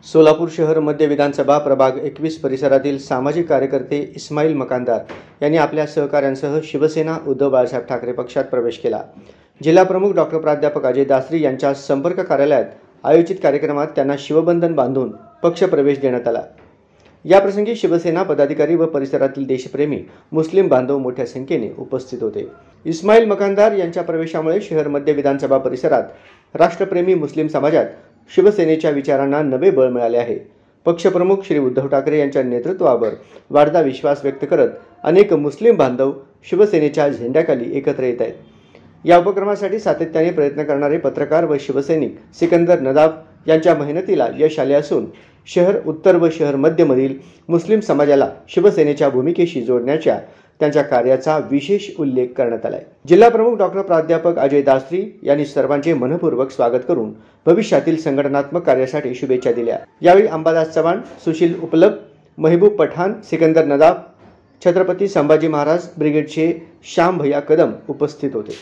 सोलापूर शहर मध्य विधानसभा प्रभाग 21 परिसरातील सामाजिक कार्यकर्ते इस्माईल मकानदार यांनी आपल्या सहकाऱ्यांसह शिवसेना उद्धव बाळासाहेब ठाकरे पक्षात प्रवेश केला। जिल्हा प्रमुख डॉक्टर प्राध्यापक अजय दासरी यांच्या संपर्क कार्यालयात आयोजित कार्यक्रमात त्यांना शिवबंधन बांधून पक्ष प्रवेश देण्यात आला। या प्रसंगी शिवसेना पदाधिकारी व परिसरातील देशप्रेमी मुस्लिम बांधव मोठ्या संख्येने उपस्थित होते। इस्माईल मकानदार यांच्या प्रवेशामुळे शहर मध्य विधानसभा परिसरात राष्ट्रप्रेमी मुस्लिम समाजात शिवसेनेच्या विचारांना नवे बळ मिळाले आहे। पक्षप्रमुख श्री उद्धव ठाकरे यांच्या नेतृत्वावर वाढता विश्वास व्यक्त करत अनेक मुस्लिम बांधव शिवसेनेच्या झेंड्याखाली एकत्र येत आहेत। या उपक्रमासाठी सातत्याने प्रयत्न करणारे पत्रकार व शिवसैनिक सिकंदर नदाफ यांच्या मेहनतीला यश आले असून शहर उत्तर व शहर मध्य मधील मुस्लिम समाजाला शिवसेनेच्या भूमिकेशी जोडण्याच्या त्यांच्या कार्याचा विशेष उल्लेख करण्यात आला आहे। जिल्हा प्रमुख डॉक्टर प्राध्यापक अजय दासरी यांनी सर्वांचे मनपूर्वक स्वागत करून भविष्यातील संघटनात्मक कार्यासाठी शुभेच्छा दिल्या। यावेळी अंबादास चव्हाण, सुशील उपलब, महबूब पठाण, सिकंदर नदाफ, छत्रपती संभाजी महाराज ब्रिगेडचे श्याम भैया कदम उपस्थित होते।